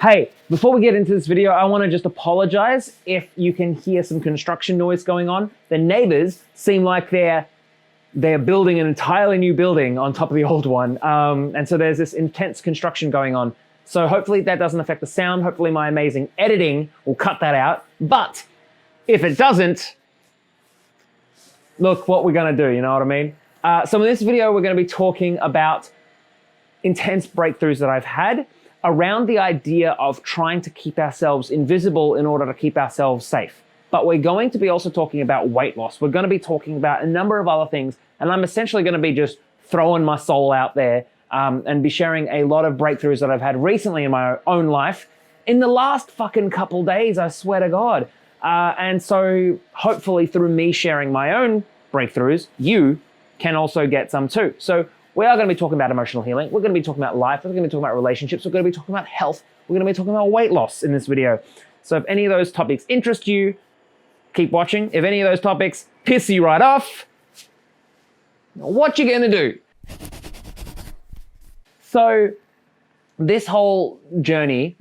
Hey, before we get into this video, I want to just apologize if you can hear some construction noise going on. The neighbors seem like they're building an entirely new building on top of the old one. And so there's this intense construction going on. So hopefully that doesn't affect the sound. Hopefully my amazing editing will cut that out. But if it doesn't, look what we're going to do, you know what I mean? So in this video, we're going to be talking about intense breakthroughs that I've had around the idea of trying to keep ourselves invisible in order to keep ourselves safe. But we're going to be also talking about weight loss. We're going to be talking about a number of other things, and I'm essentially going to be just throwing my soul out there and be sharing a lot of breakthroughs that I've had recently in my own life in the last fucking couple days, I swear to God. And so hopefully through me sharing my own breakthroughs, you can also get some too. So we are going to be talking about emotional healing. We're going to be talking about life. We're going to be talking about relationships. We're going to be talking about health. We're going to be talking about weight loss in this video. So if any of those topics interest you, keep watching. If any of those topics piss you right off, what you going to do? So this whole journey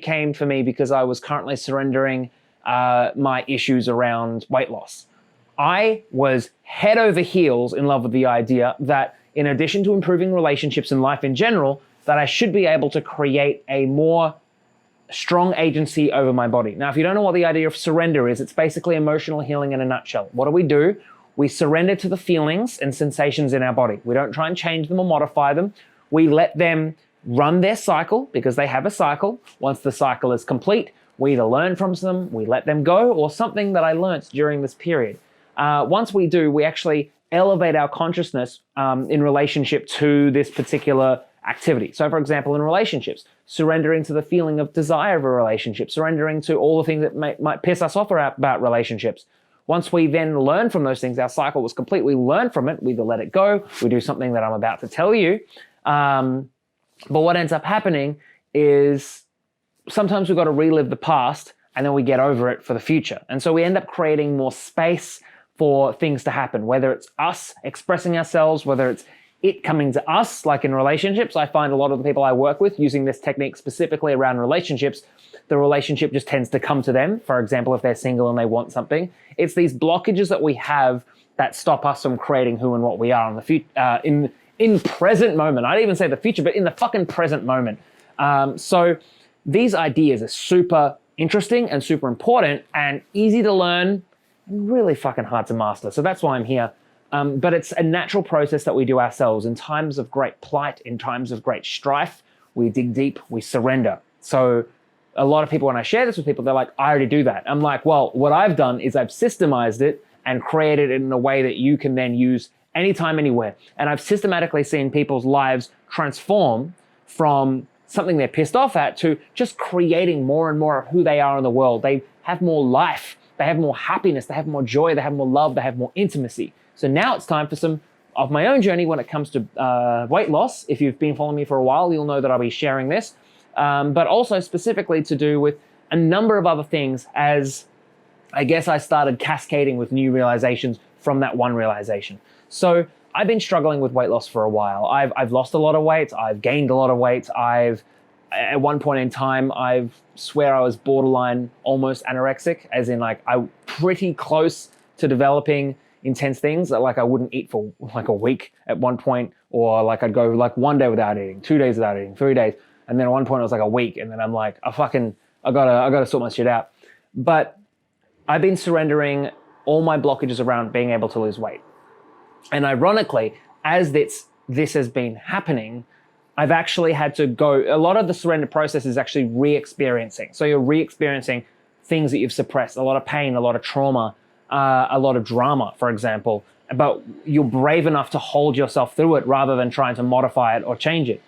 came for me because I was currently surrendering my issues around weight loss. I was head over heels in love with the idea that in addition to improving relationships and life in general, that I should be able to create a more strong agency over my body. Now, if you don't know what the idea of surrender is, it's basically emotional healing in a nutshell. What do? We surrender to the feelings and sensations in our body. We don't try and change them or modify them. We let them run their cycle because they have a cycle. Once the cycle is complete, we either learn from them, we let them go, or something that I learned during this period. Once we do, we actually elevate our consciousness in relationship to this particular activity. So for example, in relationships, surrendering to the feeling of desire of a relationship, surrendering to all the things that might piss us off about relationships. Once we then learn from those things, our cycle was complete, we learn from it, we either let it go, we do something that I'm about to tell you. But what ends up happening is sometimes we've got to relive the past and then we get over it for the future. And so we end up creating more space for things to happen, whether it's us expressing ourselves, whether it's it coming to us, like in relationships. I find a lot of the people I work with using this technique specifically around relationships, the relationship just tends to come to them. For example, if they're single and they want something, it's these blockages that we have that stop us from creating who and what we are in the future, in present moment. I'd even say the future, but in the fucking present moment. So these ideas are super interesting and super important and easy to learn, really fucking hard to master. So that's why I'm here. But it's a natural process that we do ourselves. In times of great plight, in times of great strife, we dig deep, we surrender. So a lot of people, when I share this with people, they're like, I already do that. I'm like, well, what I've done is I've systemized it and created it in a way that you can then use anytime, anywhere. And I've systematically seen people's lives transform from something they're pissed off at to just creating more and more of who they are in the world. They have more life. They have more happiness, they have more joy, they have more love, they have more intimacy. So now it's time for some of my own journey when it comes to weight loss. If you've been following me for a while, you'll know that I'll be sharing this, but also specifically to do with a number of other things as I guess I started cascading with new realizations from that one realization. So I've been struggling with weight loss for a while. I've lost a lot of weight, I've gained a lot of weight, at one point in time, I swear I was borderline almost anorexic, as in like I pretty close to developing intense things that like I wouldn't eat for like a week at one point, or like I'd go like 1 day without eating, 2 days without eating, 3 days. And then at one point it was like a week. And then I'm like, I gotta sort my shit out. But I've been surrendering all my blockages around being able to lose weight. And ironically, as this has been happening, I've actually had to go, a lot of the surrender process is actually re-experiencing. So you're re-experiencing things that you've suppressed, a lot of pain, a lot of trauma, a lot of drama, for example, but you're brave enough to hold yourself through it rather than trying to modify it or change it.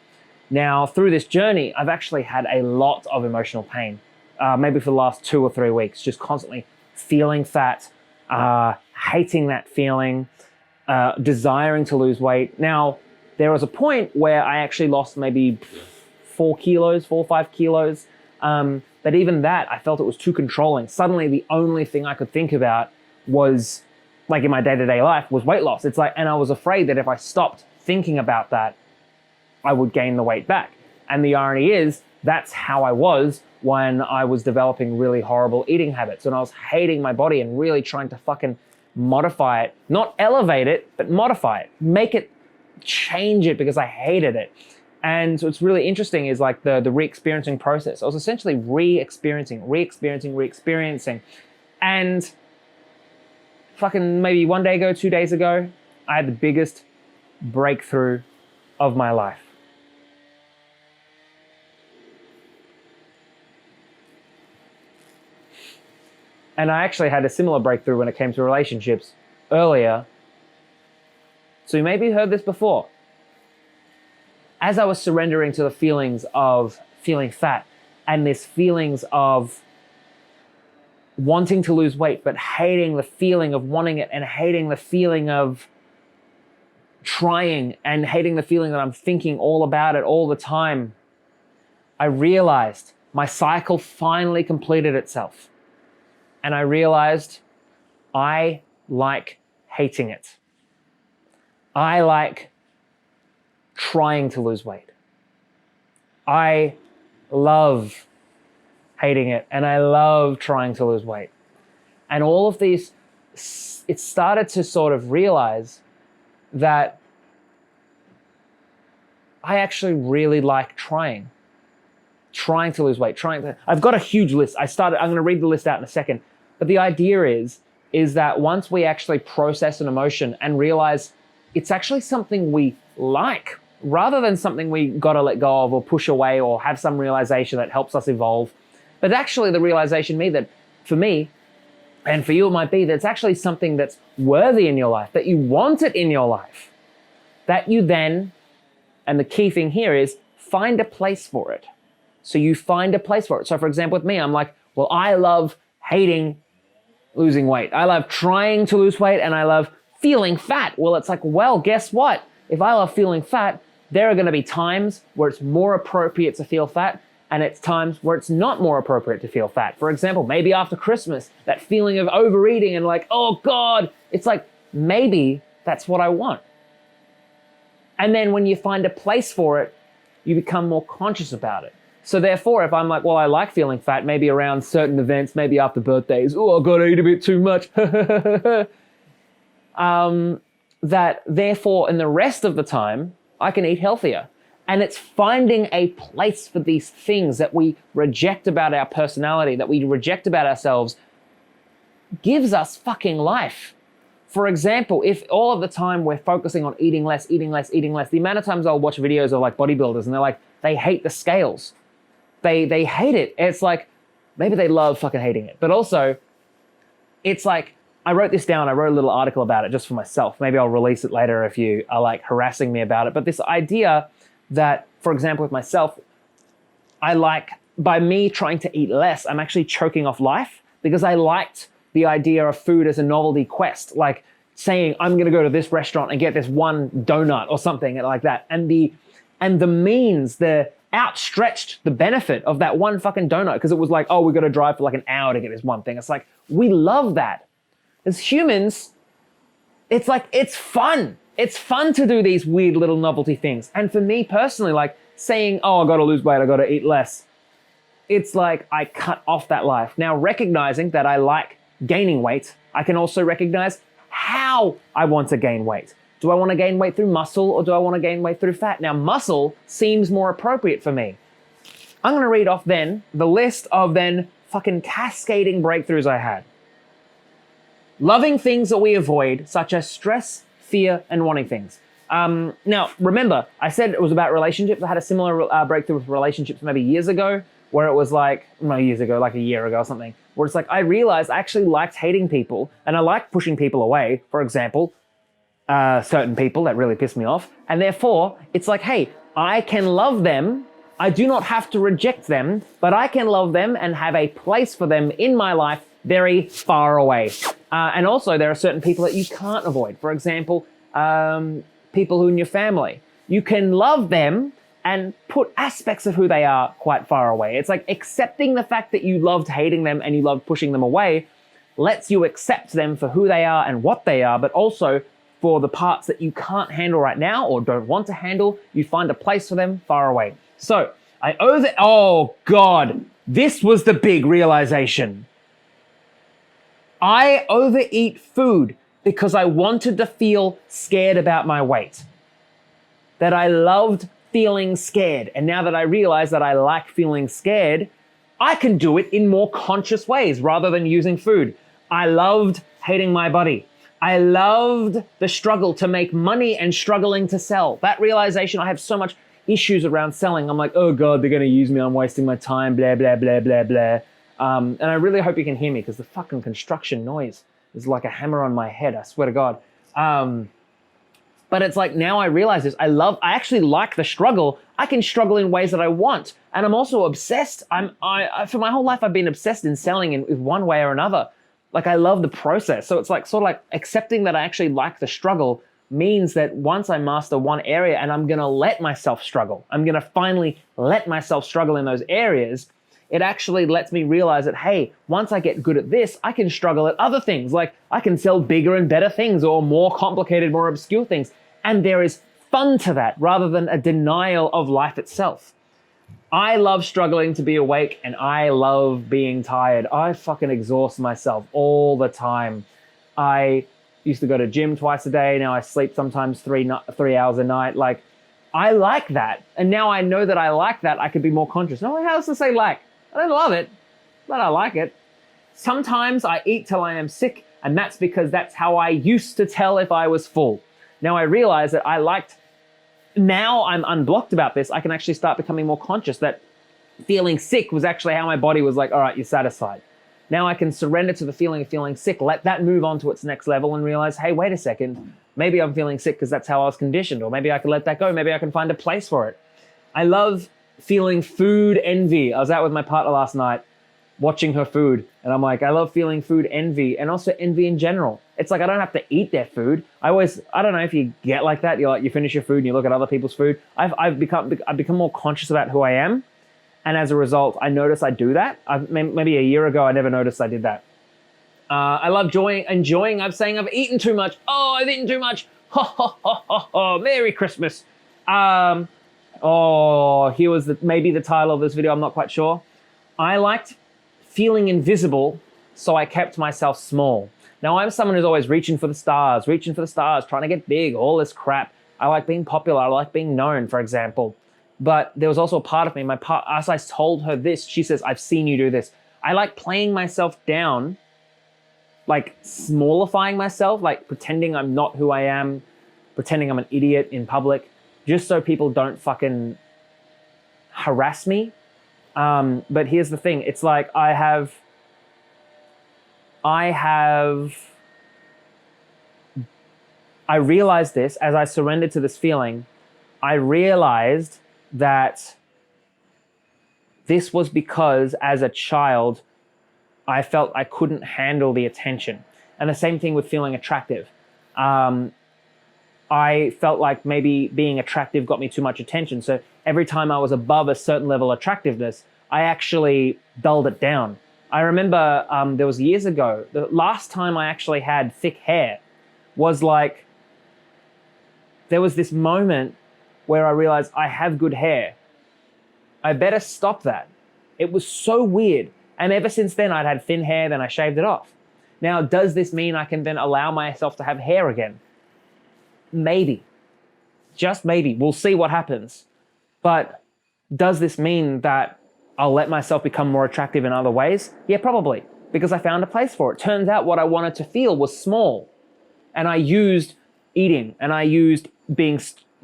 Now, through this journey, I've actually had a lot of emotional pain, maybe for the last 2 or 3 weeks, just constantly feeling fat, hating that feeling, desiring to lose weight. Now, there was a point where I actually lost maybe 4 or 5 kilos. But even that, I felt it was too controlling. Suddenly, the only thing I could think about was, like in my day-to-day life, was weight loss. It's like, and I was afraid that if I stopped thinking about that, I would gain the weight back. And the irony is that's how I was when I was developing really horrible eating habits, and I was hating my body and really trying to fucking modify it, not elevate it, but modify it, make it, change it, because I hated it. And so what's really interesting is like the re-experiencing process. I was essentially re-experiencing. And fucking maybe 1 day ago, 2 days ago, I had the biggest breakthrough of my life. And I actually had a similar breakthrough when it came to relationships earlier. So you maybe heard this before. As I was surrendering to the feelings of feeling fat and this feelings of wanting to lose weight, but hating the feeling of wanting it, and hating the feeling of trying, and hating the feeling that I'm thinking all about it all the time, I realized my cycle finally completed itself. And I realized I like hating it. I like trying to lose weight. I love hating it, and I love trying to lose weight. And all of these, it started to sort of realize that I actually really like trying to lose weight, I've got a huge list. I'm going to read the list out in a second. But the idea is that once we actually process an emotion and realize it's actually something we like, rather than something we got to let go of or push away or have some realization that helps us evolve, but actually the realization that for me and for you it might be that it's actually something that's worthy in your life, that you want it in your life, that you then, and the key thing here is find a place for it. So you find a place for it. So for example, with me, I'm like, well, I love hating losing weight. I love trying to lose weight, and I love feeling fat. Well, it's like, well, guess what? If I love feeling fat, there are going to be times where it's more appropriate to feel fat, and it's times where it's not more appropriate to feel fat. For example, maybe after Christmas, that feeling of overeating and like, oh God, it's like, maybe that's what I want. And then when you find a place for it, you become more conscious about it. So therefore, if I'm like, well, I like feeling fat, maybe around certain events, maybe after birthdays, oh, I gotta eat a bit too much. That therefore, in the rest of the time, I can eat healthier. And it's finding a place for these things that we reject about our personality, that we reject about ourselves, gives us fucking life. For example, if all of the time we're focusing on eating less, the amount of times I'll watch videos of like bodybuilders and they're like, they hate the scales. They hate it. It's like, maybe they love fucking hating it. But also, it's like, I wrote this down. I wrote a little article about it just for myself. Maybe I'll release it later if you are like harassing me about it. But this idea that, for example, with myself, I like, by me trying to eat less, I'm actually choking off life because I liked the idea of food as a novelty quest, like saying, I'm going to go to this restaurant and get this one donut or something like that. And the means, the outstretched the benefit of that one fucking donut, because it was like, oh, we got to drive for like an hour to get this one thing. It's like, we love that. As humans, it's like, it's fun. It's fun to do these weird little novelty things. And for me personally, like saying, oh, I got to lose weight, I got to eat less. It's like I cut off that life. Now, recognizing that I like gaining weight, I can also recognize how I want to gain weight. Do I want to gain weight through muscle, or do I want to gain weight through fat? Now, muscle seems more appropriate for me. I'm going to read off then the list of then fucking cascading breakthroughs I had. Loving things that we avoid, such as stress, fear, and wanting things. Now, remember, I said it was about relationships. I had a similar breakthrough with relationships maybe years ago, where it was like, no, years ago, like a year ago or something, where it's like, I realized I actually liked hating people, and I liked pushing people away, for example, certain people that really pissed me off. And therefore, it's like, hey, I can love them. I do not have to reject them, but I can love them and have a place for them in my life very far away. And also, there are certain people that you can't avoid. For example, people who in your family. You can love them and put aspects of who they are quite far away. It's like accepting the fact that you loved hating them and you loved pushing them away lets you accept them for who they are and what they are, but also for the parts that you can't handle right now or don't want to handle, you find a place for them far away. So Oh God, this was the big realization. I overeat food because I wanted to feel scared about my weight. That I loved feeling scared. And now that I realize that I like feeling scared, I can do it in more conscious ways rather than using food. I loved hating my body. I loved the struggle to make money and struggling to sell. That realization, I have so much issues around selling. I'm like, oh God, they're going to use me. I'm wasting my time, blah, blah, blah, blah, blah. And I really hope you can hear me because the fucking construction noise is like a hammer on my head. I swear to God. But it's like, now I realize this. I actually like the struggle. I can struggle in ways that I want. And I'm also obsessed. For my whole life, I've been obsessed in selling in one way or another. Like, I love the process. So it's like, sort of like accepting that I actually like the struggle means that once I master one area and I'm going to let myself struggle, I'm going to finally let myself struggle in those areas. It actually lets me realize that, hey, once I get good at this, I can struggle at other things. Like, I can sell bigger and better things or more complicated, more obscure things. And there is fun to that rather than a denial of life itself. I love struggling to be awake and I love being tired. I fucking exhaust myself all the time. I used to go to gym twice a day. Now I sleep sometimes 3 hours a night. Like, I like that. And now I know that I like that. I could be more conscious. No one else to say like. I don't love it, but I like it. Sometimes I eat till I am sick, and that's because that's how I used to tell if I was full. Now I realize that now I'm unblocked about this. I can actually start becoming more conscious that feeling sick was actually how my body was like, all right, you're satisfied. Now I can surrender to the feeling of feeling sick, let that move on to its next level and realize, hey, wait a second, maybe I'm feeling sick because that's how I was conditioned, or maybe I can let that go. Maybe I can find a place for it. I love feeling food envy. I was out with my partner last night watching her food, and I'm like, I love feeling food envy and also envy in general. It's like, I don't have to eat their food. I don't know if you get like that. You're like, you finish your food and you look at other people's food. I've become more conscious about who I am. And as a result, I notice I do that. Maybe a year ago, I never noticed I did that. I love enjoying. I'm saying I've eaten too much. Oh, I've eaten too much. Ho, ho, ho, ho, ho. Merry Christmas. Here was maybe the title of this video. I'm not quite sure. I liked feeling invisible, so I kept myself small. Now, I'm someone who's always reaching for the stars, trying to get big, all this crap. I like being popular. I like being known, for example. But there was also a part of me, as I told her this, she says, I've seen you do this. I like playing myself down, like smallifying myself, like pretending I'm not who I am, pretending I'm an idiot in public, just so people don't fucking harass me. But here's the thing. It's like I realized this as I surrendered to this feeling. I realized that this was because as a child, I felt I couldn't handle the attention. And the same thing with feeling attractive. I felt like maybe being attractive got me too much attention. So every time I was above a certain level of attractiveness, I actually dulled it down. I remember there was years ago, the last time I actually had thick hair was like, there was this moment where I realized I have good hair. I better stop that. It was so weird. And ever since then, I'd had thin hair, then I shaved it off. Now, does this mean I can then allow myself to have hair again? Maybe. Just maybe. We'll see what happens. But does this mean that I'll let myself become more attractive in other ways? Yeah, probably. Because I found a place for it. Turns out what I wanted to feel was small. And I used eating, and I used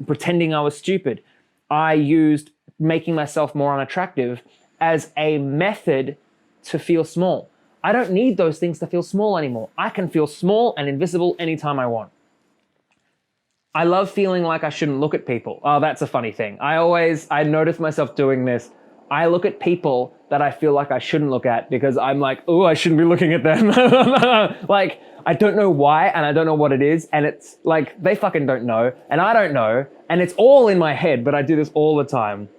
pretending I was stupid. I used making myself more unattractive as a method to feel small. I don't need those things to feel small anymore. I can feel small and invisible anytime I want. I love feeling like I shouldn't look at people. Oh, that's a funny thing. I notice myself doing this. I look at people that I feel like I shouldn't look at because I'm like, oh, I shouldn't be looking at them. Like, I don't know why, and I don't know what it is. And it's like, they fucking don't know, and I don't know. And it's all in my head, but I do this all the time.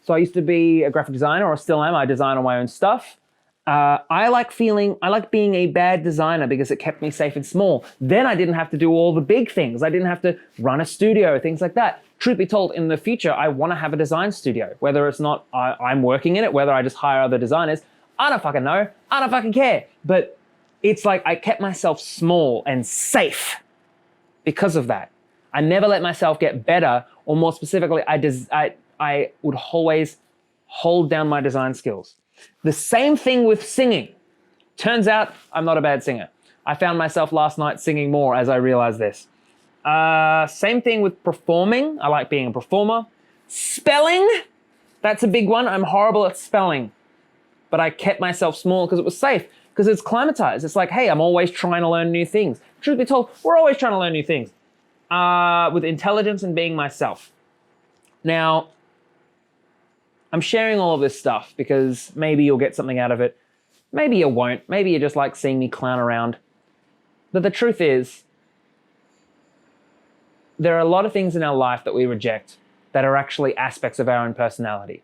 So I used to be a graphic designer, or still am. I design all my own stuff. I like being a bad designer because it kept me safe and small. Then I didn't have to do all the big things. I didn't have to run a studio, things like that. Truth be told, in the future, I want to have a design studio. Whether it's not I'm working in it, whether I just hire other designers, I don't fucking know. I don't fucking care. But it's like I kept myself small and safe because of that. I never let myself get better, or more specifically, I would always hold down my design skills. The same thing with singing. Turns out I'm not a bad singer. I found myself last night singing more as I realized this. Same thing with performing. I like being a performer. Spelling, that's a big one. I'm horrible at spelling, but I kept myself small because it was safe, because it's climatized. It's like, hey, I'm always trying to learn new things. Truth be told, we're always trying to learn new things with intelligence and being myself. Now, I'm sharing all of this stuff because maybe you'll get something out of it. Maybe you won't. Maybe you just like seeing me clown around. But the truth is, there are a lot of things in our life that we reject that are actually aspects of our own personality.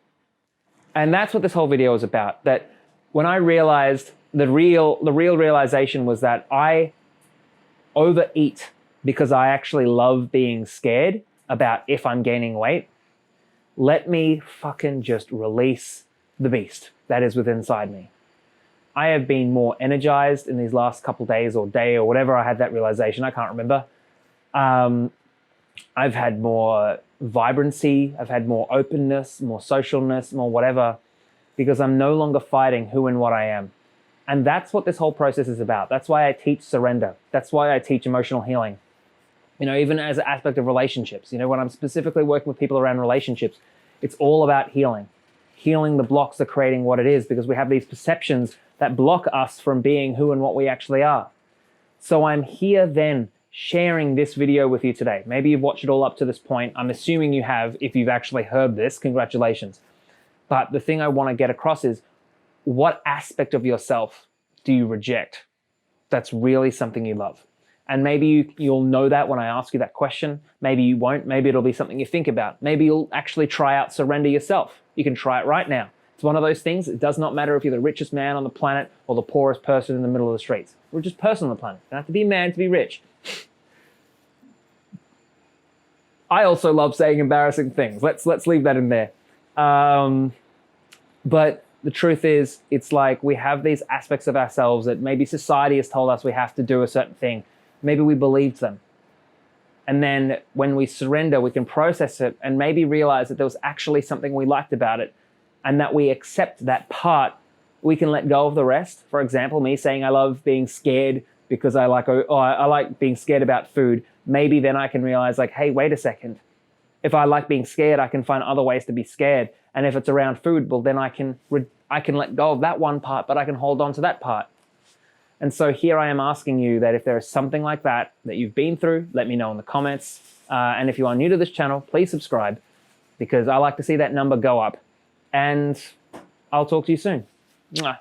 And that's what this whole video is about. That when I realized, the real realization was that I overeat because I actually love being scared about if I'm gaining weight. Let me fucking just release the beast that is within inside me. I have been more energized in these last couple days or day or whatever I had that realization. I can't remember. I've had more vibrancy. I've had more openness, more socialness, more whatever, because I'm no longer fighting who and what I am. And that's what this whole process is about. That's why I teach surrender. That's why I teach emotional healing. You know, even as an aspect of relationships, you know, when I'm specifically working with people around relationships, it's all about healing the blocks of creating what it is, because we have these perceptions that block us from being who and what we actually are. So I'm here then sharing this video with you today. Maybe you've watched it all up to this point. I'm assuming you have. If you've actually heard this, congratulations. But the thing I want to get across is, what aspect of yourself do you reject that's really something you love? And maybe you'll know that when I ask you that question. Maybe you won't. Maybe it'll be something you think about. Maybe you'll actually try out surrender yourself. You can try it right now. It's one of those things. It does not matter if you're the richest man on the planet or the poorest person in the middle of the streets. Richest person on the planet. You don't have to be a man to be rich. I also love saying embarrassing things. Let's leave that in there. But the truth is, it's like we have these aspects of ourselves that maybe society has told us we have to do a certain thing. Maybe we believed them. And then when we surrender, we can process it and maybe realize that there was actually something we liked about it, and that we accept that part. We can let go of the rest. For example, me saying I love being scared because I like being scared about food. Maybe then I can realize, like, hey, wait a second. If I like being scared, I can find other ways to be scared. And if it's around food, well, then I can let go of that one part, but I can hold on to that part. And so here I am asking you that if there is something like that you've been through, let me know in the comments. And if you are new to this channel, please subscribe, because I like to see that number go up. And I'll talk to you soon. Mwah.